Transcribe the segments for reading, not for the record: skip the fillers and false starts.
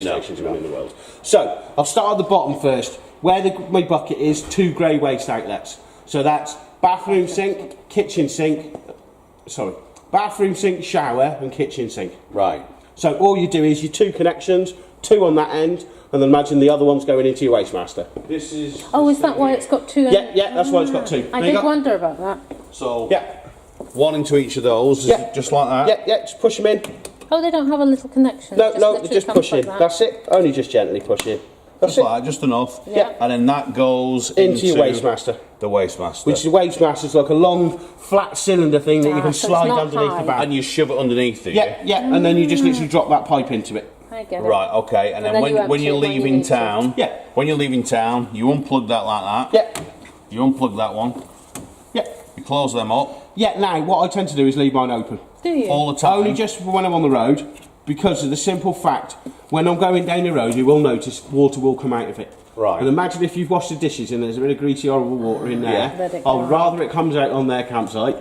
stations around the world. So I'll start at the bottom first. Where my bucket is, 2 grey waste outlets. So that's bathroom sink, kitchen sink, bathroom sink, shower and kitchen sink. Right. So all you do is your 2 connections, 2 on that end, and then imagine the other one's going into your waste master. This is... Oh, is that why it's got 2? Yeah, that's why it's got 2. I did wonder about that. So, Yeah, 1 into each of those, just like that? yeah, just push them in. Oh, they don't have a little connection? No, Just no, literally just comes push like in. that? That's it. Only just gently push in. That's Just it. like that, just enough. Yeah. And then that goes Into your waste master. The waste master. Which the waste master is like a long, flat cylinder thing that you can so it's slide not underneath high. the bag. And you shove it underneath it. Yeah, and then you just literally drop that pipe into it. I get it. Right, okay. And then then when, you when empty you're it when you leaving need to. town, Yeah. when you're leaving town, you unplug that like that. Yeah, You unplug that one. yeah. You close them up Yeah, now, what I tend to do is leave mine open. Do you? all the time. Only just when I'm on the road, because of the simple fact, when I'm going down the road, you will notice water will come out of it. Right. And imagine if you've washed the dishes and there's a bit of greasy, horrible water in there. Yeah. Let it go. I'd rather it comes out on their campsite.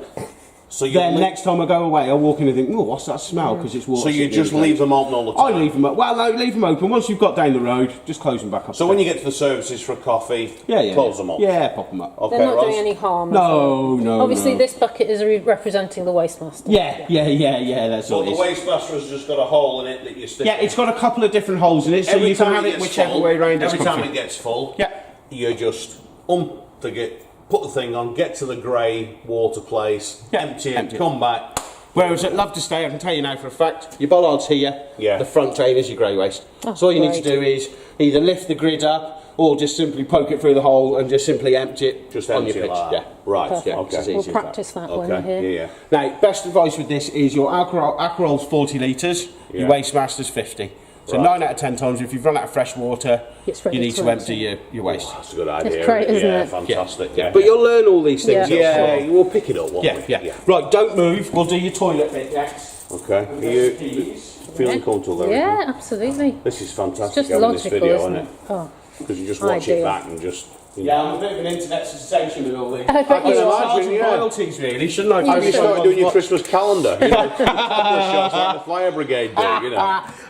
So you Then next time I go away, I'll walk in and think, oh, what's that smell? Because it's water. So you sitting just in the leave drain. them open all the time? I leave them. Well, no, leave them open. Once you've got down the road, just close them back up. So when you get to the services for a coffee, close them up? Yeah, pop them up. Okay, They're not Ross? doing any harm. No. Obviously, no. this bucket is representing the waste master. Yeah, that's So all it the is. waste master has just got a hole in it that you stick Yeah, it's got a couple of different holes in it, so Every you can time have it gets whichever full, way round. Every time it gets full, Yeah. you just unplug it, put the thing on, get to the grey water place, Yeah, empty empty it, it. come back. Whereas at Love to Stay, I can tell you now for a fact, your bollard's here, Yeah. the front drain is your grey waste. Oh, So all you need to great. do is either lift the grid up or just simply poke it through the hole and just simply empty it Just on empty your it pitch. like Yeah. that. Right, Perfect. Yeah, okay. it's as We'll easy as that. practice that when we're Okay, here. yeah. Now, best advice with this is your Aquarol's 40 litres, your Yeah. waste master's 50. So Right. 9 out of 10 times, if you've run out of fresh water, It's you ready need to to empty empty. your waste. That's a good idea. great, isn't yeah, it? Fantastic. Yeah. But you'll learn all these things. Yeah. yeah, we'll pick it up, won't we? Yeah. Right, don't move. We'll do your toilet bit next. Okay. Are you feeling comfortable there? Yeah, absolutely. This is It's fantastic just having this logical, video, isn't isn't it? it? Oh, Because you just watch it Ideal. back and just... You Yeah, know. I'm a bit of an internet sensation with all these. I bet you are. Charging yeah. royalties, really, shouldn't I? Have you For started someone doing your what- Christmas calendar? You know, a couple of shots like the fire brigade do, you know.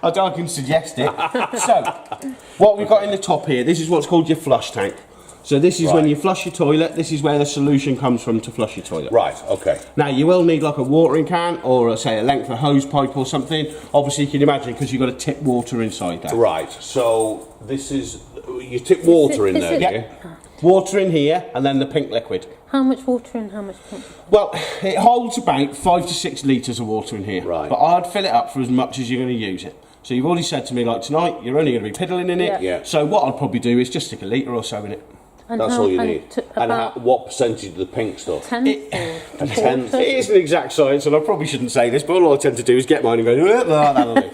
I can suggest it. So, what we've got in the top here, this is what's called your flush tank. So this is when Right. you flush your toilet, this is where the solution comes from to flush your toilet. Right, okay. Now, you will need like a watering can or, say, a length of hose pipe or something. Obviously, you can imagine, because you've got to tip water inside that. Right, so this is... You tip water in is there, it- do you? Yeah. Water in here, and then the pink liquid. how much water and how much pump? Well, it holds about 5 to 6 litres of water in here. Right. But I'd fill it up for as much as you're going to use it. So you've already said to me, like tonight, you're only going to be piddling in it. Yeah. Yeah. So what I'd probably do is just stick a litre or so in it. And That's how- all you and need. to And about what percentage of the pink stuff? 10 A tenth. It is an exact science, and I probably shouldn't say this, but all I tend to do is get mine and go, that'll do.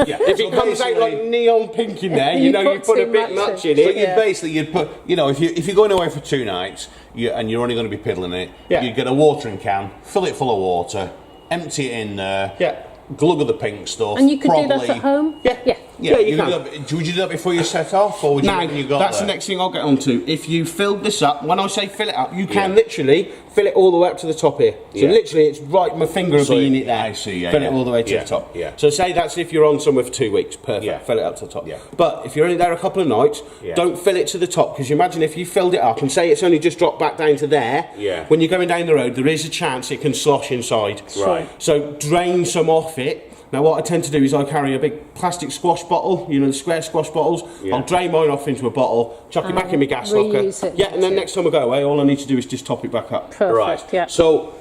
Yeah. If it comes out like neon pink in there, you You know you put put a too bit much much in. in So it. you basically, you'd put, you know, if you're going away for 2 nights, and you're only going to be piddling it, Yeah. you'd get a watering can, fill it full of water, empty it in there, Yeah. glug of the pink stuff. And you could do that probably- at home? Yeah. Yeah. Yeah, Yeah, you you can. do that, would you do that before you set off, or would you Now, when you got that's there? the next thing I'll get on to. If you filled this up, when I say fill it up, you can Yeah. literally fill it all the way up to the top here. So Yeah. literally, it's right, my finger will So be in it there. I see, yeah, Fill yeah. it all the way to Yeah, the top. yeah. So say that's if you're on somewhere for 2 weeks, perfect. Yeah. Fill it up to the top. Yeah. But if you're only there a couple of nights, Yeah. don't fill it to the top, because you imagine if you filled it up and say it's only just dropped back down to there, Yeah. when you're going down the road, there is a chance it can slosh inside. Right. So drain some off it. Now what I tend to do is I carry a big plastic squash bottle, you know, the square squash bottles. Yeah. I'll drain mine off into a bottle, chuck it back in my gas locker. reuse it, Yeah, and then that's it. next time I go away, all I need to do is just top it back up. Perfect, Right. yeah. So,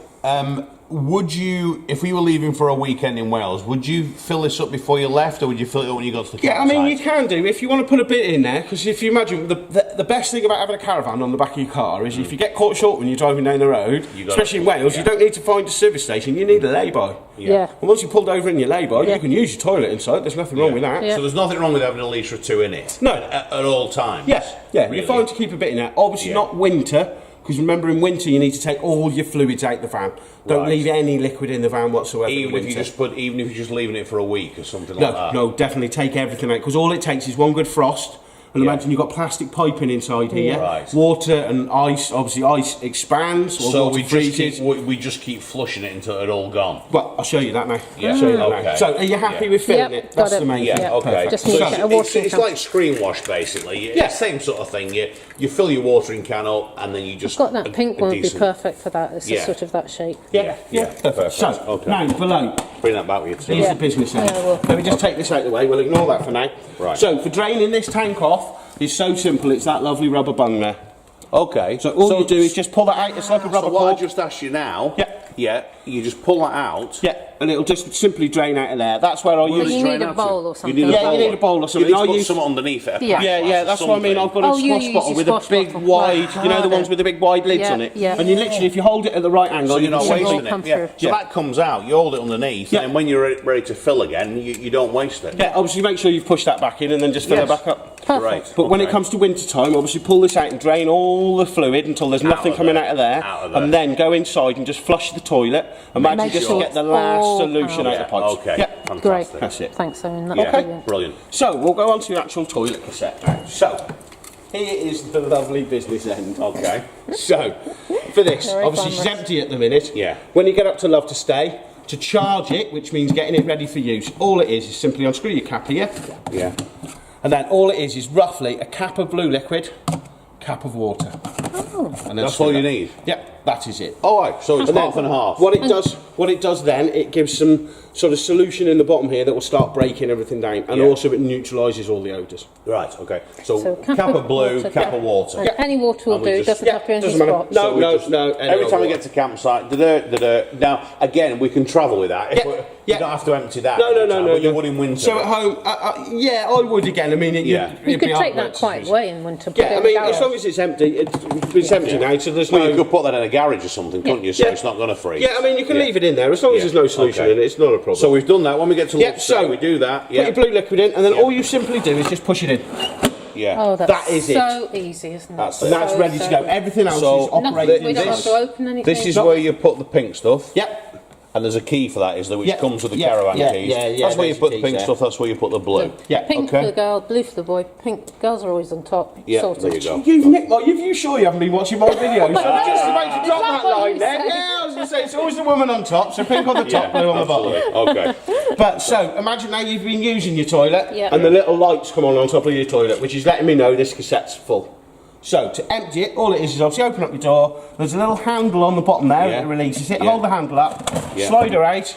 would you, if we were leaving for a weekend in Wales, would you fill this up before you left, or would you fill it up when you got to the Yeah, I mean, you campsite? can do if you want to put a bit in there, because if you imagine the best thing about having a caravan on the back of your car is if you get caught short when you're driving down the road, You gotta- especially in Wales, yeah. you don't need to find a service station, you need a lay-by. Yeah. And once you pulled over in your lay-by, Yeah. you can use your toilet inside, there's nothing wrong with that. Yeah. So there's nothing wrong with having a litre or 2 in it? No. At all times? Yes, yeah, Really? you're fine to keep a bit in there. Obviously Yeah. not winter, because remember in winter you need to take all your fluids out the van. Don't Right. leave any liquid in the van whatsoever. in Even if you winter. even if you're just leaving it for a week or something like No, that? no, definitely take everything out, because all it takes is one good frost, And Yeah. imagine you've got plastic piping inside here. Right. Water and ice, obviously ice expands, or So water we just, freezes. we just keep flushing it until it's all gone. Well, I'll show you that now. Yeah. I'll show you that now. Okay. So, are you happy Yeah. with filling Yep, it? That's got the it. main Yeah, thing. okay. Perfect. Just need So to get a it's, watering it's can. like screen wash, basically. Yeah. Same sort of thing. You fill your watering can up, and then you just Got that pink one would be decent- perfect for that. It's Yeah. sort of that shape. Yeah, yeah, Perfect. So, Okay. now below, Bring that back with you too. here's Yeah. the business end. Yeah, well. Let me just take this out of the way. We'll ignore that for now. Right. So, for draining this tank off, it's so simple. It's that lovely rubber bung there. Okay. So all you do is just pull that out. It's like a rubber So what I cord. just asked you now. Yeah. Yeah. You just pull that out. Yeah, and it'll just simply drain out of there. That's where I Where But does use. you it need drain a out to? bowl or You something. need a Yeah, bowl. you need a bowl or something. You need I to put use- something underneath it. a Yeah. pint Yeah, glass yeah, or that's what I mean. something. I've got a Oh, you squash use bottle your with a squash big bottle. wide, Right. you know, the Ah, ones with the big wide lids Yeah, on it. yeah. And you literally, if you hold it at the right angle, So you're not can Should all wasting come it. Yeah. through. So Yeah. that comes out. You hold it underneath, Yeah. and when you're ready to fill again, you don't waste it. Yeah, obviously make sure you've pushed that back in and then just fill Yes. it back up. Perfect. Right. But when it Okay. comes to winter time, obviously pull this out and drain all the fluid until there's nothing of coming there. out of there, Out of there. and then go inside and just flush the toilet. Imagine Make just sure to get the it's last all solution out out. of the pipes. Okay. Yeah. Great. Fantastic. That's it. Thanks, Owen. That's Yeah. brilliant. Brilliant. So we'll go on to the actual toilet cassette now. So here is the lovely business end. Okay. So for this, Very obviously she's glamorous. empty at the minute. Yeah. When you get up to Love to Stay, to charge it, which means getting it ready for use, all it is simply unscrew your cap here, Yeah. and then all it is roughly a cap of blue liquid, cap of water. And then That's screw all you that. need. Yep, that is it. All right. So it's And then half and half. What it does then, it gives some sort of solution in the bottom here that will start breaking everything down, and Yeah. also it neutralises all the odours. Right. Okay. So, So cap of blue, water, cap of water. And any water will And we do. just- Doesn't have to be any doesn't matter. spot. No, So we no, just- no. any Every old time we water. get to campsite, now again we can travel with that. If Yeah, we yeah. You don't have to empty that. No, every no, time, no, but you no. would in winter. So at home, yeah, I would again. I mean, Yeah. You it'd could be take hard that work to quite use. away and went to Yeah, I mean, as long as it's empty, it's empty now, so there's well, no. you could put that in a garage or something, couldn't you? So Yeah. it's not going to freeze. Yeah, I mean, you can Yeah. leave it in there as long as Yeah. there's no solution Okay. in it. It's not a problem. So we've done that. When we get to Yeah, lunch, so we do that. put Yeah. your blue liquid in, and then Yeah. all you simply do is just push it in, Yeah. Oh, that's That is it. so easy, isn't it? That's and that's So, ready to so go. easy. Everything else So- is operating. Nothing. We don't have to open anything. This is No. where you put the pink stuff. Yep. And there's a key for that, is there, which Yeah. comes with the Yeah. caravan Yeah. keys. Yeah. That's where you there's put the the keys pink there. stuff. That's where you put the blue. Yeah. Pink Okay. for the girl, blue for the boy. Pink girls are always on top. Yeah, Sorted. there you go. You've nicked my. You sure you haven't been watching my videos? I'm just about to drop that that what line you there. said? Yeah, I was going to say it's always the woman on top, so pink on the top, blue on the bottom. Absolutely. Okay. But so imagine now you've been using your toilet, Yeah. and the little lights come on top of your toilet, which is letting me know this cassette's full. So to empty it, all it is obviously open up your door. There's a little handle on the bottom there Yeah. that releases it. Yeah. Hold the handle up, Yeah. slide her out,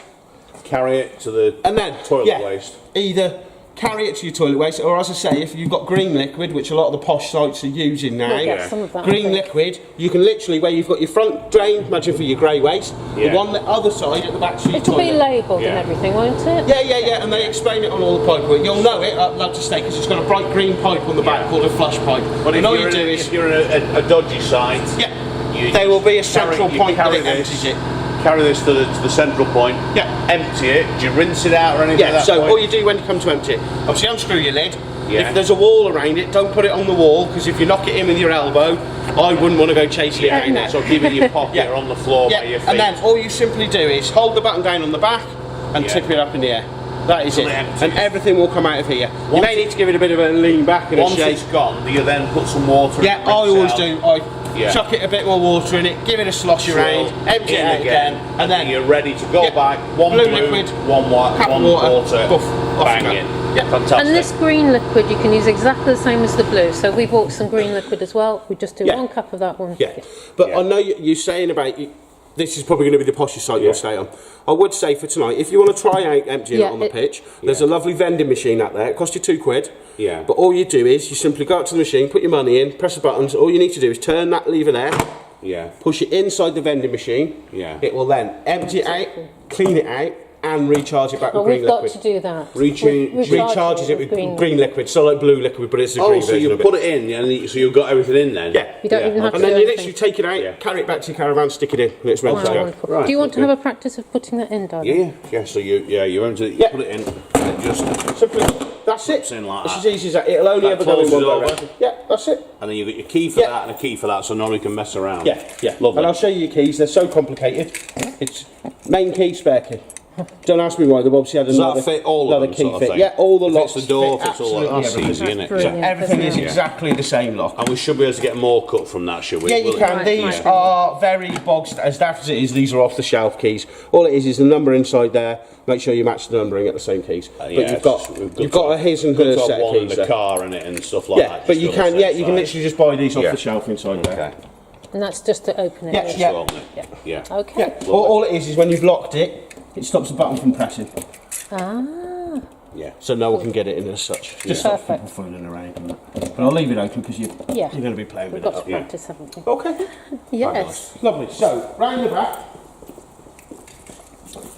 Carry it to the and then toilet waste. Either carry it to your toilet waste, or as I say, if you've got green liquid, which a lot of the posh sites are using now, We'll get some of that, I green think. liquid, you can literally, where you've got your front drain, imagine for your grey waste, Yeah. the one the other side at the back of your It'll be toilet. labelled Yeah. and everything, won't it? Yeah, and they explain it on all the pipework. You'll know it at Love to Stay because it's got a bright green pipe on the back Yeah. called a flush pipe. But and if all you're, you do in, is, if you're in a dodgy site, yeah, you there will be a carry- central you point that carry it empties it. Carry this to the central point. Yeah. Empty it. Do you rinse it out or anything? Yeah, at that so point? all you do when you come to empty it, obviously unscrew your lid. Yeah. If there's a wall around it, don't put it on the wall because if you knock it in with your elbow, I wouldn't want to go chasing it around there. So keep it in your pocket Yeah. or on the floor Yeah, by your feet. and then all you simply do is hold the button down on the back and Yeah. tip it up in the air. That is Till it. it empties. And everything will come out of here. You Once may need to give it a bit of a lean back and once a shake. it's gone, do you then put some water in Yeah, it, I rinse always out? do. I Yeah. chuck it a bit more water in it, give it a slosh around, empty it in out again, and then you're ready to go Yeah. back. One Blue blue, liquid, one white, cap one water, water, poof, off bang you go. it. Yeah. Fantastic. And this green liquid you can use exactly the same as the blue. So we bought some green liquid as well. We just do Yeah. 1 cup of that one. Yeah, but Yeah. I know you're saying about this is probably going to be the poshest site Yeah. you'll stay on. I would say for tonight, if you want to try out emptying Yeah, it on the it- pitch, there's a lovely vending machine out there. It costs you £2. Yeah. But all you do is you simply go up to the machine, put your money in, press the buttons. All you need to do is turn that lever there, Yeah. push it inside the vending machine. Yeah. It will then empty it out, clean it out, and recharge it back Well, with green we've got liquid. to do that. Recharges it with green liquid, so like blue liquid, but it's the Oh, green so version you of put it in, and so you've got everything in then? Yeah. You don't even have And to then do you anything. literally take it out, Yeah. carry it back to your caravan, stick it in, and it's ready to go. Wonderful. Right, Do you want to okay. have a practice of putting that in, darling? Yeah. So you empty it, you Yeah. put it in, and it just, Simply, that's it. It's in like it's that. as easy as that. It'll only That ever go in closes one over. direction. Yeah, that's it. and then you've got your key for Yeah. that and a key for that, so nobody can mess around. Yeah. Lovely. And I'll show you your keys. They're so complicated. It's main key, spare key. Don't ask me why. They've obviously had Does another, that fit all of another them key sort of fit. thing? Yeah, all the Fits locks the door, fit fits all that. absolutely That's everything. easy, isn't it? Brilliant. Yeah. Everything is Isn't it? exactly the same lock. And we should be able to get more cut from that, should we? Yeah, you Will it? can. Right, These right. are very boxed, as daft as it is, these are off the shelf keys. All it is the number inside there. Make sure you match the numbering at the same keys. But Yeah, you've got we've you've got a his and her Good to have set of one in keys the there. car in it and stuff like Yeah, that. but just you on the can safe you can side. literally just buy these off Yeah. the shelf inside there. Okay. And that's just to open it. Yeah, with. yeah. Well, mate. Yeah. Okay. Yeah. All it is when you've locked it, it stops the button from pressing. Yeah. So no one can get it in as such. Just stops people Perfect. fooling around. And that. But I'll leave it open because Yeah. you're going to be playing We've with got it. to practice, haven't we? Okay. Yes. Lovely. So, round the back.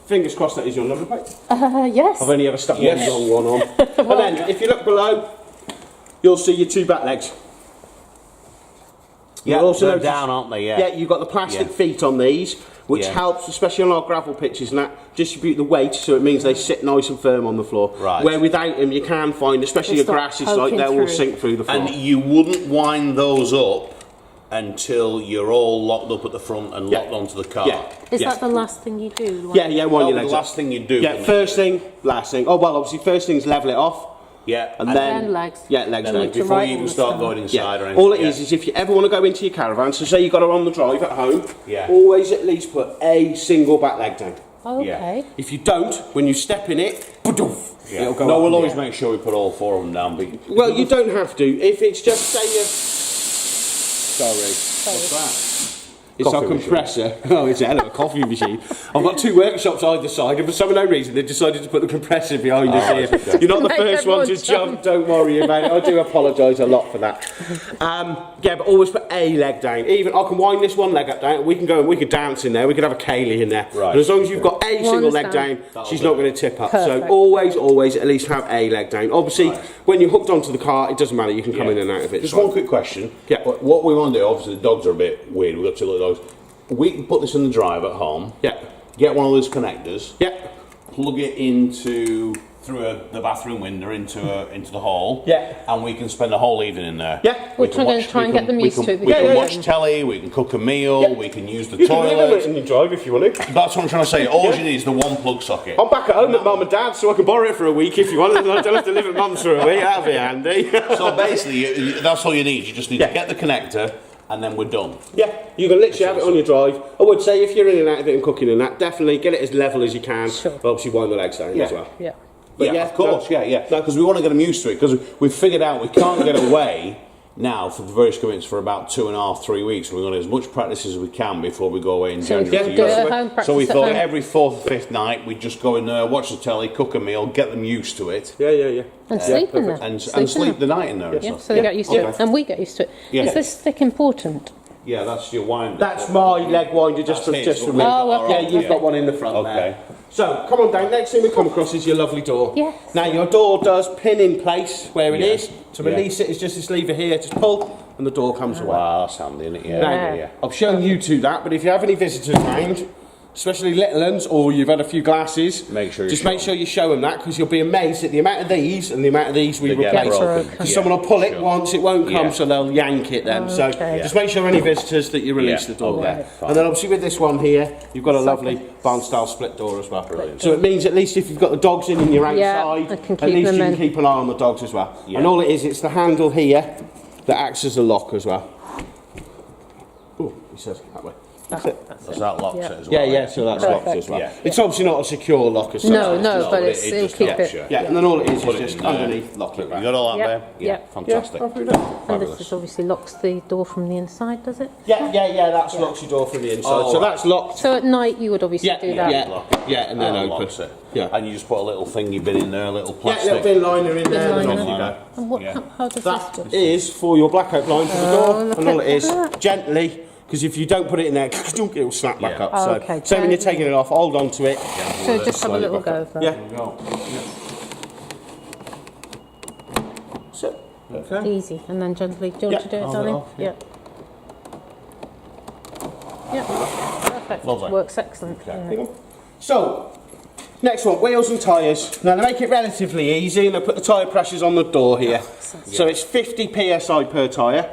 Fingers crossed that is your number plate. Yes. I've only ever stuck Yes. one wrong one on. And then, if you look below, you'll see your two back legs. Yeah, You'll also they're notice- down, aren't they? Yeah. Yeah, you've got the plastic Yeah. feet on these, which Yeah. helps, especially on our gravel pitches and that, distribute the weight, so it means they sit nice and firm on the floor. Right. Where without them, you can find, especially They your start grasses, like poking they will through. sink through the floor. And you wouldn't wind those up until you're all locked up at the front and Yeah. locked onto the car. Yeah. Is Yeah. that the last thing you do? Yeah, yeah, one That your was legs the up. last thing you do. Yeah, wasn't it? first thing, last thing. Oh, well, obviously, first thing's level it off, Yeah. and Then then legs. Yeah, legs then down. like, before right you even on the start side. going inside or Yeah. anything. All it yeah. is if you ever want to go into your caravan, so say you got her on the drive at home, Yeah. always at least put a single back leg down. Okay. If you don't, when you step in it, ba-doof, Yeah. it'll go No, up we'll in the always air. make sure we put all four of them down. But Well, you don't have to. If it's just say you. Sorry. what's that? It's our Coffee machine. compressor. Oh, it's a hell of a coffee machine. I've got two workshops either side, and for some unknown reason, they've decided to put the compressor behind us here. okay. You're not the Make first one to everyone jump, don't worry about it. I do apologise a lot for that. Yeah, but always put a leg down. Even I can wind this one leg up down, we can go and we could dance in there, we could have a Kaylee in there. Right. And as long as you've got a single leg down. down, she's not going to tip up. Perfect. So always at least have a leg down. Obviously, when you're hooked onto the car, it doesn't matter, you can come in and out of it. Just It's one fine. quick question. Yeah. What we want to do, obviously, the dogs are a bit weird. We've got two little dogs. We can put this in the drive at home. Yeah. Get one of those connectors. Yeah. Plug it through the bathroom window into the hall. Yeah. And we can spend the whole evening in there. Yeah. We're trying and get them used to it. We because can yeah, watch telly. We can cook a meal. Yeah. We can use the You can leave toilet. it in your drive if you want to. That's what I'm trying to say. All you need is the one plug socket. I'm back at home at mum and dad's, so I can borrow it for a week if you want. I don't have to live at mum's for a week. That'd be handy. So basically, that's all you need. You just need Yeah. to get the connector, and then we're done. Yeah, you can literally have it on your drive. I would say if you're in and out of it and cooking and that, definitely get it as level as you can. Sure. But obviously wind the legs down as well. Yeah. But yeah, yeah, of course, no, yeah. no. Because we want to get them used to it. Because we've figured out we can't get away now for the various commitments for about 2.5, 3 weeks. We're going to as much practice as we can before we go away in So if January. you to do it Europe. at home, So we practice at thought home. every fourth or fifth night we'd just go in there, watch the telly, cook a meal, get them used to it, Yeah. And sleep in there. and in sleep there. the night in there. And Yeah, stuff. so they get used to it. Okay. And we get used to it. Yeah. Is this stick important? Yeah, that's your winder. That's my leg winder just That's for his, me. but we've got our Yeah, own. you've Yeah. got one in the front Okay. there. So, come on down. Next thing we come across is your lovely door. Yes. Now, your door does pin in place where it Yeah. is. To Yeah. release it is just this lever here, just pull, and the door comes away. Wow, that's handy, isn't it? Yeah, Now, yeah. I've shown you two that, but if you have any visitors around, especially little ones, or you've had a few glasses, Make sure you just show make sure you show them that, because you'll be amazed at the amount of these and the amount of these we They get replace. broken. Because Yeah, someone will pull it sure. once, it won't come, Yeah. so they'll yank it then. So Okay. just make sure any visitors that you release Yeah, the door okay, there. fine. And then obviously with this one here, you've got a lovely barn-style split door as well. So it means at least if you've got the dogs in and you're Yeah, outside, I can at keep least them you can in. keep an eye on the dogs as well. Yeah. And all it is, it's the handle here that acts as a lock as well. Oh, he says that way. That's it. Does that lock Yeah. it as well? Yeah, so that's Perfect. locked as well. Yeah. It's obviously not a secure lock as such. No, it's no, just- but it- it's, it it'll just keep helps it. you. Yeah, and then all it is Put it just in there. underneath lock it You back. got all that Yeah, there? yeah. Fantastic. Yeah, through that. And this just obviously locks the door from the inside, does it? Yeah, that's locks your door from the inside. Oh, so right. that's locked. So at night you would obviously Yeah, do that. and then open. Locks it. Yeah. And you just put a little thingy bin in there, a little Yeah, plastic. little bin liner in there, and Bin then liner. off you go. And what, Yeah. how does That this work? is for your blackout line for the door, look and all at it is, that. gently, because if you don't put it in there, it'll snap back Yeah. up. Oh, So, okay, so when you're gently. taking it off, hold on to it. So just have a slide it little back go up. of that. Yeah. There we go. So, Easy. And then gently. Do you want to do it, hold it darling? off, yeah. Yeah. Perfect. Lovely. Works excellent. So, next one, wheels and tyres. Now, to make it relatively easy, I put the tyre pressures on the door here. So it's 50 psi per tyre.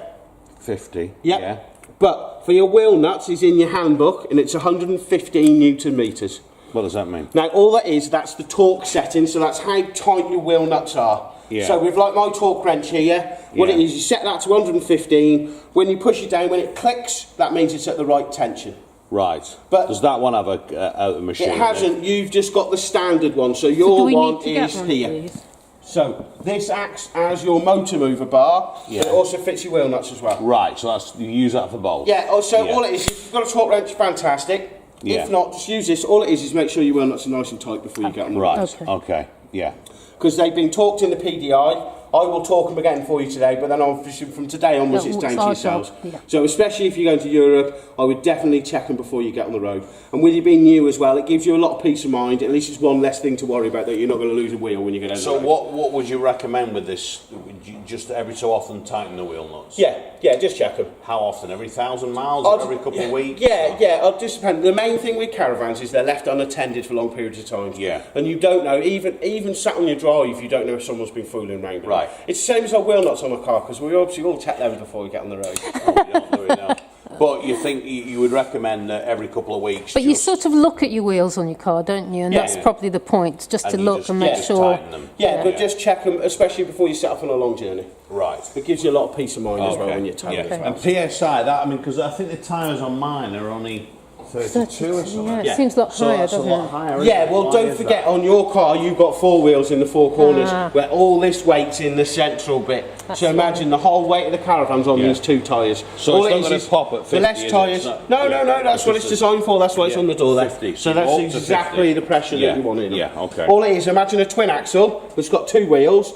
50. Yep. Yeah. But for your wheel nuts is in your handbook, and it's 115 newton meters. What does that mean? Now, all that is, that's the torque setting, so that's how tight your wheel nuts are. Yeah. So with like my torque wrench here, what Yeah. it is, you set that to 115. When you push it down, when it clicks, that means it's at the right tension. Right. But does that one have a machine? It hasn't. You've just got the standard one. So So do your we one need to get is one, here. please? So this acts as your motor mover bar. Yeah. But it also fits your wheel nuts as well. Right. So that's you use that for both. Yeah. So Yeah. all it is, if you've got a torque wrench, fantastic. Yeah. If not, just use this. All it is make sure your wheel nuts are nice and tight before you get on the Right. Okay. Okay. Yeah. because they've been talked in the PDI. I will talk them again for you today, but then obviously from today onwards Yeah, it's down it's to our yourselves. job, yeah. So especially if you're going to Europe, I would definitely check them before you get on the road. And with you being new as well, it gives you a lot of peace of mind. At least it's one less thing to worry about, that you're not going to lose a wheel when you get on the So road. what would you recommend with this? Would you just every so often tighten the wheel nuts? Yeah, just check them. How often? Every 1,000 miles? Or every couple of weeks? Yeah, it just depends. The main thing with caravans is they're left unattended for long periods of time. Yeah. And you don't know, even sat on your drive, you don't know if someone's been fooling around. Right. It's the same as our wheel nuts on a car, because we obviously all check them before we get on the road. Oh, you don't do it now. But you think you would recommend every couple of weeks? But you just- sort of look at your wheels on your car, don't you? And Yeah. that's probably the point, just to you look just- and make just sure. tighten them. Yeah, but just check them, especially before you set off on a long journey. Right. It gives you a lot of peace of mind as well when you're tired. Yeah. And PSI, that I mean, because I think the tyres on mine are only 32 or something. Yeah, it Yeah. seems a lot So higher, that's a doesn't lot it? higher. isn't Yeah, it? well, Why don't is forget, that? on your car, you've got four wheels in the four corners, where all this weight's in the central bit. So imagine the whole weight of the caravan's on Yeah. these two tyres. So All it's it not is gonna is pop at 50, the less is it? tyres. It's not- No, yeah. that's what it's designed for. That's why it's Yeah. on the door there. 50. So Up that's to exactly 50. the pressure Yeah. that you want in them. Yeah, okay. All it is, imagine a twin axle that's got two wheels.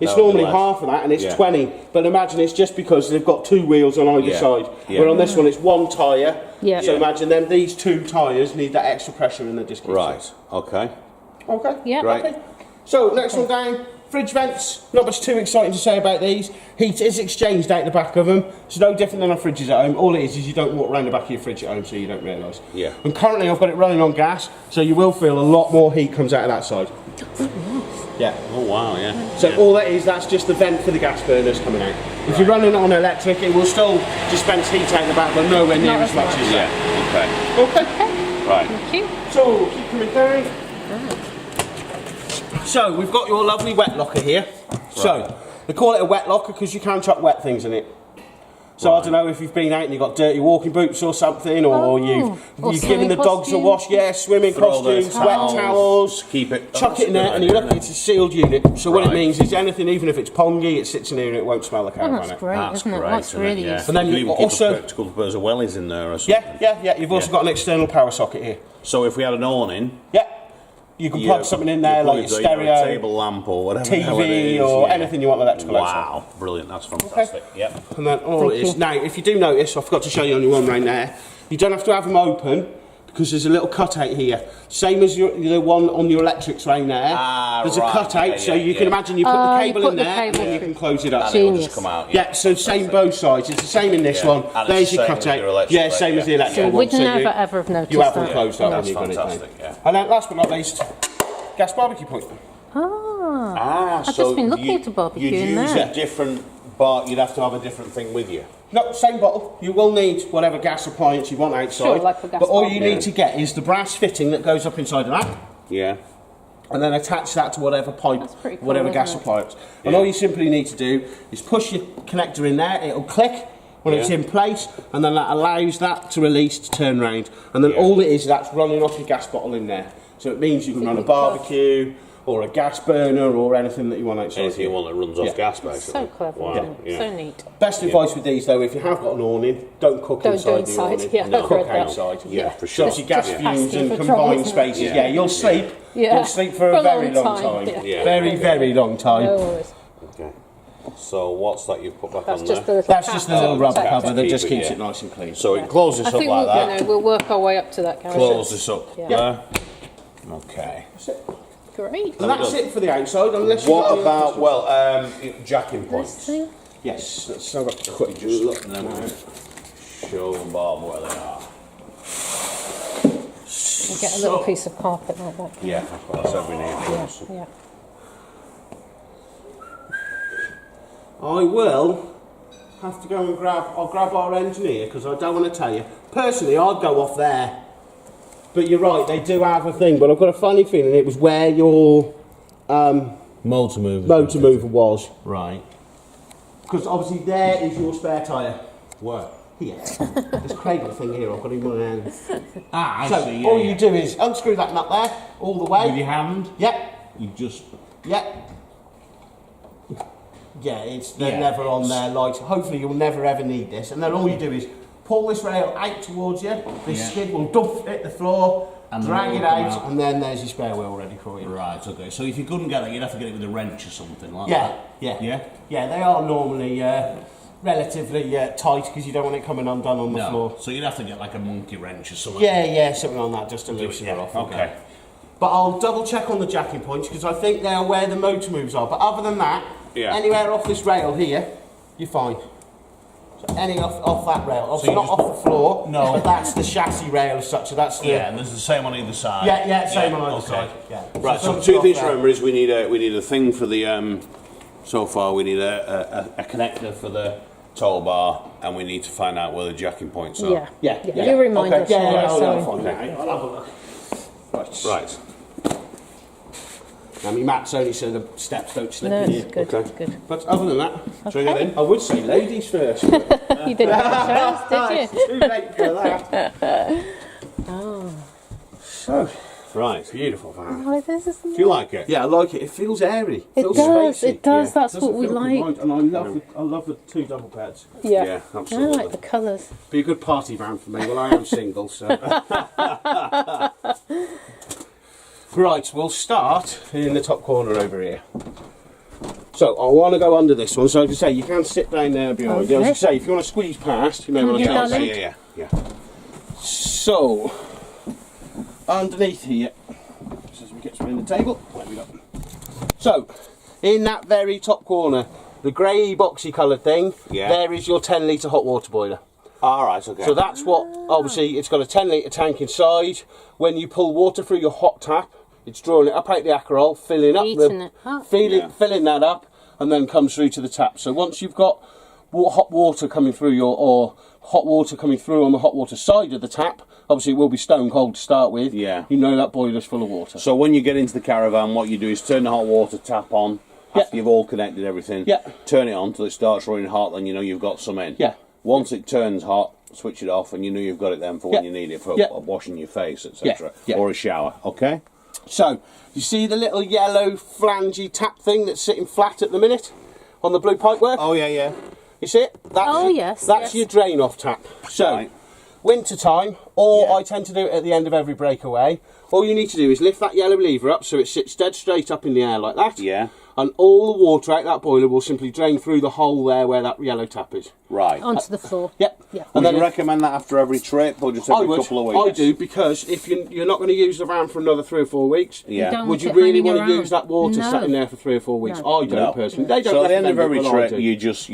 It's That would be normally less. half of that, and it's Yeah. 20. But imagine it's just because they've got two wheels on either Yeah. side. Yeah. Where on this one, it's one tyre. Yeah. So imagine them, these two tyres need that extra pressure in the disc. Right. Okay. Okay. Yeah. Great. Okay. So next one down, fridge vents. Not much too exciting to say about these. Heat is exchanged out the back of them. It's no different than our fridges at home. All it is you don't walk around the back of your fridge at home, so you don't realise. Yeah. And currently I've got it running on gas, so you will feel a lot more heat comes out of that side. Yeah. Oh wow. Yeah. So all that is, that's just the vent for the gas burners coming out. If you're running it on electric, it will still dispense heat out the back, but nowhere near Not as as much much. as that. Yeah. Okay. Okay. Right. Thank you. So, keep coming down. So, we've got your lovely wet locker here. So, they call it a wet locker because you can chuck wet things in it. So, I don't know if you've been out and you've got dirty walking boots or something, or Oh. you've Or given the swimming dogs a costumes. wash, swimming Throw the costumes, wet towels. Keep it. Chuck it in there, and you look, it's a sealed unit. So, what it Right. means is anything, even if it's pongy, it sits in here and it won't smell the Oh, caravan. that's out. great, That's isn't it? great. That's isn't it? really Yeah. useful. And then you you even also- keep a couple of pairs of wellies in there or something. Yeah. You've also got an external power socket here. So if we had an awning, Yeah. You can plug something in there, like a a stereo, table lamp or whatever. the hell it TV, is, or yeah. anything you want electrical outside. Wow, brilliant! That's fantastic. Yep. And then all it is. Now, if you do notice, I forgot to show you on your one right there, you don't have to have them open because there's a little cutout here. Same as the one on your electrics right there. Ah, there's right, a cutout, yeah, so yeah, you can yeah. imagine you put the You cable put in the there cable and you through. can close it up. And it'll Genius. just come out. Yeah, so same both sides. It's the same in this Yeah. one. And it's There's the your same as cutout. your electric Yeah, one, same as the yeah. electric So one. we'd So never you, ever have noticed you haven't that. closed up That's when you've got it down. fantastic. Yeah. And then last but not least, gas barbecue point. Ah, I've so just been looking you- at the barbecue You'd in use there. a different bar. You'd have to have a different thing with you. No, same bottle. You will need whatever gas appliance you want outside. Sure, like for gas but all you barbecue. need to get is the brass fitting that goes up inside of that, Yeah. and then attach that to whatever pipe, That's pretty cool, whatever isn't gas it? appliance. And Yeah. all you simply need to do is push your connector in there. It'll click when it's Yeah. in place, and then that allows that to release to turn round. And then Yeah. all it is, that's running off your gas bottle in there. So it means you can run a barbecue or a gas burner or anything that you want outside. Anything you want that runs off Yeah. gas, basically. So clever, Wow. isn't it? Yeah. So neat. Best advice with these though, if you have got an awning, don't cook Don't do inside the inside, awning. yeah, I've Cook read that. outside. Yeah, for sure. Obviously gas Just fumes asking and for trouble, confined isn't it? spaces. Yeah. Yeah, you'll sleep. Yeah. You'll sleep for a For a very long long time, time. yeah. Very, very long time. No worries. Okay. So what's that you've put back That's on just the there? little That's just the little rubber protector. cover that just Keep it, keeps yeah. it nice and clean. So it closes I up think like we'll, that. we'll work our way up to that, Gareth. Close this up Yeah. there. Okay. Great. And that's it for the outside, unless you've What got any about, other well, jacking This points? thing. questions. Yes, let's have a quick look And then now. we'll show Bob where they are. We'll get a little piece of carpet like that. Yeah, that's what we need. Yeah, yeah. I will have to go and I'll grab our engineer because I don't want to tell you. Personally, I'd go off there. But you're right, they do have a thing. But I've got a funny feeling it was where your Motor mover. motor mover was. Right. Because obviously there is your spare tyre. Where? Here. This cradle thing here, I've got in my hand. Ah, I So see. all you do is unscrew that nut there, all the way. With your hand, Yep, you just. yep. Yeah, they're Yeah, never on it's- there. Like, hopefully you'll never ever need this. And then all you do is pull this rail out towards you. This Yeah. skid will dump hit the floor, And drag the it wheel will out, come out. and then there's your spare wheel ready for you. Right, okay. So if you couldn't get it, you'd have to get it with a wrench or something like Yeah, that. yeah, Yeah? yeah. They are normally relatively tight because you don't want it coming undone on the No. floor. So you'd have to get like a monkey wrench or something. Yeah, something on that just to loosen it off. Okay. But I'll double check on the jacking points because I think they're where the motor moves are. But other than that, Yeah. anywhere off this rail here, you're fine. So any off that rail, obviously you not just- off the floor. No. But that's the chassis rail as such. So that's the Yeah, and there's the same on either side. yeah, same on either okay. side. Yeah. Right, so something two off things to there. remember is we need a thing for the so far we need a connector for the tow bar, and we need to find out where the jacking points are. Yeah. Yeah, yeah. You remind Okay, us. yeah, yeah, I'll so- find it out. I'll have a look. Right. Right. I mean, Matt's only so the steps don't slip No, in it's here. good, Okay. it's good. But other than that, Shall we get in? I would say ladies first. You didn't have a chance, did you? Too late for that. So, Right. beautiful van. Oh, this is Do you like it? Yeah, I like it. It feels airy. It feels does, spacey. it does. That's Doesn't what we feel like. confined, and I love the two double beds. Yeah. Yeah, I absolutely. like the colours. Be a good party van for me. Well, I am single, so. Right, we'll start in the top corner over here. So I want to go under this one. So as I say, you can sit down there behind. Okay. As I say, if you want to squeeze past, you may want to Yeah, chance. darling. Yeah. So underneath here, just as we get around the table, there we go. So in that very top corner, the grey boxy coloured thing, Yeah. there is your 10 litre hot water boiler. All right. Okay. So that's what, obviously, it's got a 10 litre tank inside. When you pull water through your hot tap, it's drawing it up out the Akerol, filling up Heating it up. filling that up, and then comes through to the tap. So once you've got hot water coming through or hot water coming through on the hot water side of the tap, obviously it will be stone cold to start with. Yeah. You know that boiler's full of water. So when you get into the caravan, what you do is turn the hot water tap on. Yeah. After you've all connected everything, Yeah. turn it on till it starts running hot, then you know you've got some in. Yeah. Once it turns hot, switch it off, and you know you've got it then for when Yeah. you need it for Yeah. washing your face, etc. Yeah. Or a shower. Okay. So, you see the little yellow flangey tap thing that's sitting flat at the minute on the blue pipework? Oh yeah. You see it? That's, Oh, yes, That's yes. your drain off tap. So, Right. winter time, or Yeah. I tend to do it at the end of every breakaway. All you need to do is lift that yellow lever up so it sits dead straight up in the air like that. Yeah. And all the water out that boiler will simply drain through the hole there where that yellow tap is. Right. Onto the floor. Yep. Yeah. And Would then you if- recommend that after every trip, or just I every would. couple of weeks? I do, because if you're not going to use the van for another 3 or 4 weeks, Yeah. don't would want you it really hanging want to around. use that water No. sat in there for 3 or 4 weeks? No. I don't personally. They don't So at the end of recommend every it, but I trip, do. you just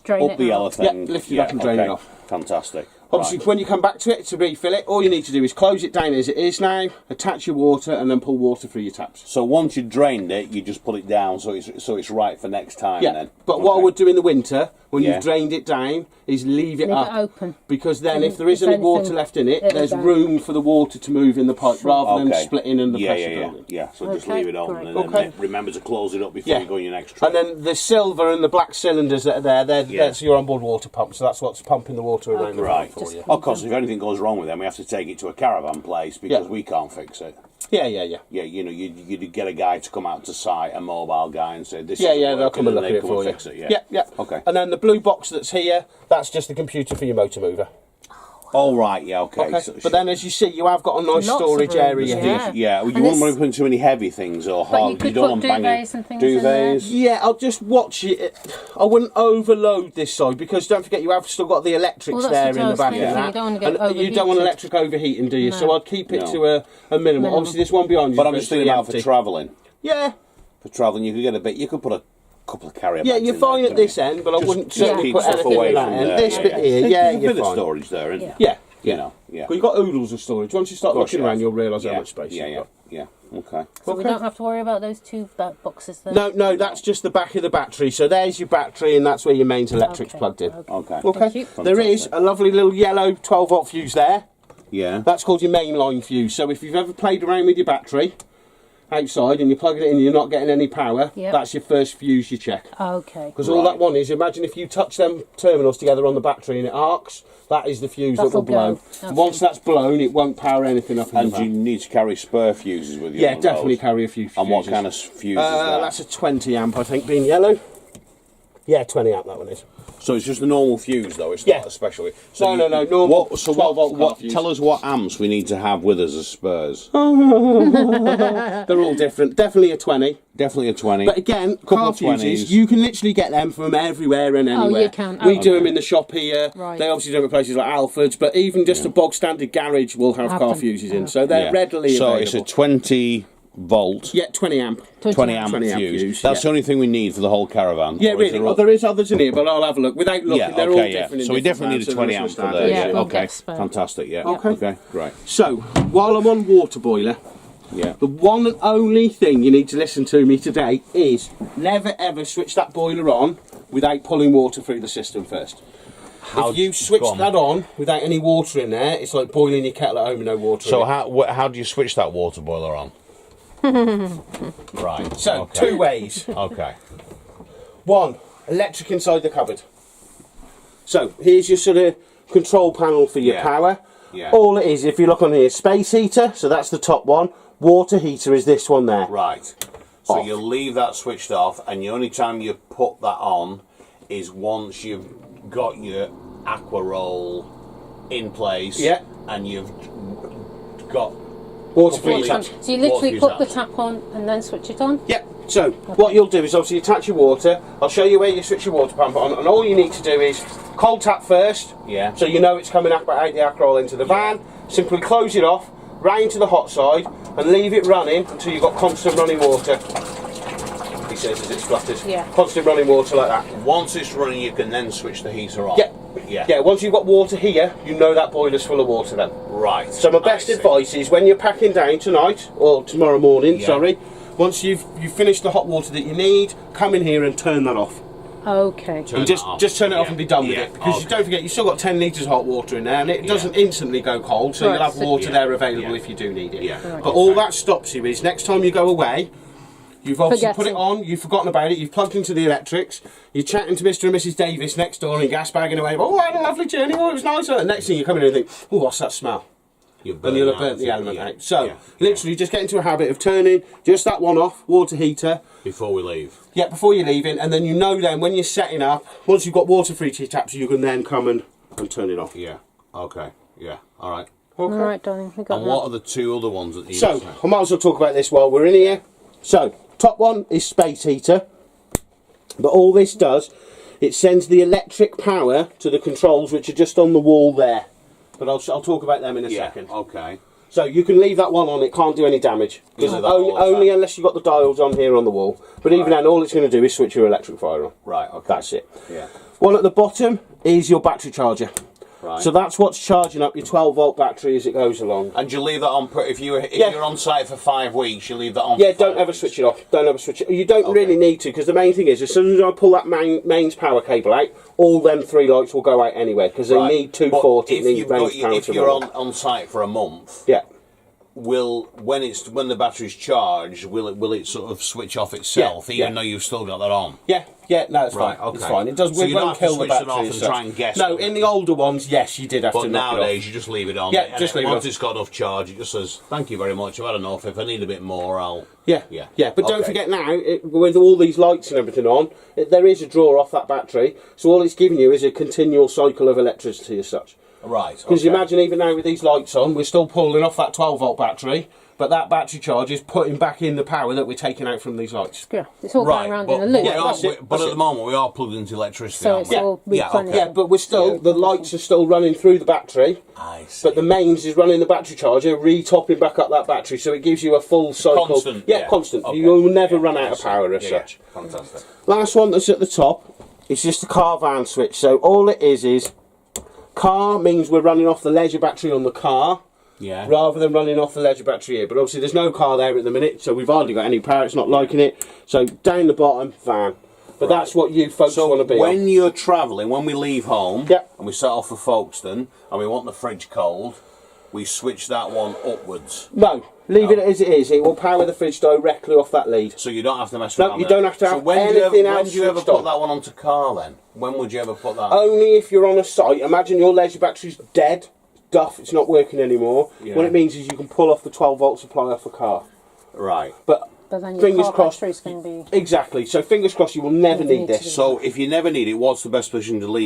Drain up it the out. yellow thing. Yeah, lift it up and drain it off. Fantastic. Obviously, Right. when you come back to it to refill it, all you need to do is close it down as it is now, attach your water, and then pull water through your taps. So once you've drained it, you just put it down so it's right for next time. Yeah, Then. but what I Okay. would do in the winter, when Yeah. you've drained it down, is leave it Leave up. it open. Because then if there is If any anything, water left in it, it'll there's go. room for the water to move in the pipe rather than Okay. splitting and the yeah, pressure yeah. building. Yeah, so just Okay, leave it on great. and then Okay. remember to close it up before Yeah. you go on your next trip. And then the silver and the black cylinders that are there, Yeah. that's your onboard water pump, so that's what's pumping the water around the Right. van for you. Of course, if anything goes wrong with them, we have to take it to a caravan place because Yeah. we can't fix it. Yeah. Yeah, you know, you'd get a guy to come out to site, a mobile guy, and say, this Yeah, isn't they'll working, come and look they at it come for and you. fix it, Yeah. Okay. And then the blue box that's here, that's just the computer for your motor mover. Oh, right, yeah, okay. Okay. So- But then, as you see, you have got a nice Lots of storage room, area yeah. here. Yeah, well, you And wouldn't this- want to put too many heavy things or But hard. you could don't put want banging duvets and things in there. duvets. Yeah, I'll just watch it. I wouldn't overload this side because don't forget you have still got the electrics Well, that's there what in I the was back thinking, of that. you don't want to get And you don't want overheated. electric overheating, do you? No. So I'd keep it No. to a minimum. Minimum. Obviously, this one behind you. But is I'm just thinking about for empty. travelling. Yeah, For travelling, you could get a bit. You could put a couple of carrier yeah, bags you're in fine there, at this couldn't you? end, but I Just wouldn't certainly keep put stuff anything away in that from end. there. This bit here, There's yeah, a you're bit of fine. storage there, isn't Yeah. Yeah, You know, yeah. Well, you've got oodles of storage. Once you start Of course looking you around, have. you'll realise yeah. how much space Yeah, you've got. yeah. Okay. So we Okay. don't have to worry about those two boxes then? No, that's just the back of the battery. So there's your battery, and that's where your main electric's Okay, plugged in. okay. Okay. Okay. Thank you. There is a lovely little yellow 12-volt fuse there. Yeah. That's called your mainline fuse. So if you've ever played around with your battery outside and you're plugging it in and you're not getting any power, Yep. that's your first fuse you check. Okay. Because all that one is, imagine if you touch them terminals together on the battery and it arcs, that is the fuse that will That'll go. blow. Okay. Once that's blown, it won't power anything up in And the do you van. need to carry spare fuses with you? Yeah, on definitely those? carry a few fuses. And what kind of fuse is that? That's a 20 amp, I think, being yellow. Yeah, 20 amp that one is. So it's just a normal fuse, though. It's Yeah. not a special. No, normal What, so 12 volt car what? fuse. Tell us what amps we need to have with us as spares. They're all different. Definitely a 20. Definitely a 20. But again, Couple car of 20s. fuses, you can literally get them from everywhere and anywhere. you can. We Oh, do okay. them in the shop here. Right. They obviously do them at places like Alfred's, but even just a bog standard garage will have Have car them. fuses in. Oh. So they're readily So available. it's a 20 volt, Yeah, 20 amp. 20 amp 20 amp fuse. fuse, That's yeah. the only thing we need for the whole caravan. Yeah, Or is really. there Well, there is others in here, but I'll have a look. Without looking, Yeah, they're all okay, yeah. different. in So we different definitely need a brands, 20 so amp there's for no there. standard. Yeah, Yeah, we'll okay. get spare. Fantastic, yeah. Okay. Okay, right. So, while I'm on water boiler, Yeah. the one and only thing you need to listen to me today is never ever switch that boiler on without pulling water through the system first. If you switch go on. that on without any water in there, it's like boiling your kettle at home with no water So in it. how do you switch that water boiler on? Right. So, okay. two ways. Okay. One, electric inside the cupboard. So, here's your sort of control panel for your Yeah. power. Yeah. All it is, if you look on here, space heater, so that's the top one. Water heater is this one there. Right. So Off. you leave that switched off, and the only time you put that on is once you've got your aqua roll in place. Yeah. And you've got Water Couple free of tap. litres. So you literally Water put the fuse tap on and then switch it on? Yep. So what you'll do is obviously attach your water. I'll show you where you switch your water pump on, and all you need to do is cold tap first. Yeah. So you know it's coming out the aqua into the van. Simply close it off, round to the hot side, and leave it running until you've got constant running water. He says as it splutters. Yeah. Constant running water like that. Once it's running, you can then switch the heater on. Yeah. Yeah. Yeah. Once you've got water here, you know that boiler's full of water then. Right. So my best I see. advice is when you're packing down tonight or tomorrow morning, Yeah. sorry, once you've finished the hot water that you need, come in here and turn that off. Okay. Turn And that off. just turn it off Yeah. and be done with Yeah. it. Because you Okay. don't forget, you've still got 10 litres of hot water in there, and it doesn't instantly go cold, so Right, you'll have so- water Yeah. there available Yeah. if you do need it. Yeah. Right. But all that stops you is next time you go away, you've obviously put it Forgetting. on, you've forgotten about it, you've plugged into the electrics, you're chatting to Mr. and Mrs. Davis next door and gas bagging away, oh, I had a lovely journey, oh, it was nice. And next thing you come in and think, oh, what's that smell? You And you'll have out burnt the the- element yeah. out. So, Yeah. literally, just get into a habit of turning just that one off, water heater, Before we leave. yeah, before you're leaving, and then you know then when you're setting up, once you've got water free to your taps, you can then come and turn it off. Yeah. Okay. Yeah. All right. Okay. All right, darling, we got And that. what are the two other ones that you? So, I might as well talk about this while we're in here. So, top one is space heater, but all this does, it sends the electric power to the controls which are just on the wall there. But I'll talk about them in a yeah. second. Okay. So you can leave that one on, it can't do any damage. Because Leave that all the only time. unless you've got the dials on here on the wall. But even then, all it's going to do is switch your electric fire on. Right. Okay. That's it. Yeah. One at the bottom is your battery charger. Right. So that's what's charging up your 12 volt battery as it goes along. And you leave that on if Yeah. you're on site for 5 weeks, you leave that on. Yeah, for don't 5 ever weeks. switch it off. Don't ever switch it. You don't Okay. really need to, because the main thing is, as soon as I pull that mains power cable out, all them 3 lights will go out anyway, because they Right. need But 240. if It needs you've got, mains power if to you're run. on site for a month, Yeah. when the battery's charged, will it sort of switch off itself, Yeah, even yeah. though you've still got that on? Yeah, no, it's Right, fine. okay. It's fine. It does. So It you don't won't have to kill the switch it battery. off as and such. try and guess No, it. in the older ones, yes, you did have But to knock it off. nowadays, you just leave it on. Yeah, and just leave it once on. it's got enough charge, it just says, "Thank you very much. I've had enough. If I need a bit more, I'll." Yeah, Yeah. But don't Okay. forget now, with all these lights and everything on, there is a draw off that battery. So all it's giving you is a continual cycle of electricity as such. Right. Because you okay. imagine even now with these lights on, we're still pulling off that 12 volt battery, but that battery charge is putting back in the power that we're taking out from these lights. Yeah, it's all Right, going around but, in a loop. we are- that's it, but that's at it. the moment we are plugged into electricity. So aren't it's we? all Yeah, replenished. okay. Yeah, but we're still, the lights are still running through the battery, I see. but the mains is running the battery charger, re-topping back up that battery, so it gives you a full cycle. Constant. Yeah, constant. Okay. You will never Yeah, run out I of see. power as Yeah, such. yeah. Fantastic. Last one that's at the top is just the car van switch. So all it is car means we're running off the leisure battery on the car Yeah. rather than running off the leisure battery here. But obviously there's no car there at the minute, so we've hardly got any power. It's not liking it. So down the bottom, van. But that's what you folks So want to be when on. you're travelling, when we leave home, Yep. and we set off for Folkestone, and we want the fridge cold, we switch that one upwards. No, leave it as it is. It will power the fridge directly off that lead. So you don't have to mess No, around. you don't have to so have when anything else When do you ever switched put on. that one onto car then? When would you ever put that? Only if you're on a site. Imagine your laser battery's dead, duff, it's not working anymore. Yeah. What it means is you can pull off the 12-volt supply off a car. Right. But then your fingers car crossed. battery's going to be... Exactly. So fingers crossed you will never need this. So if you never need it, what's the best position to leave?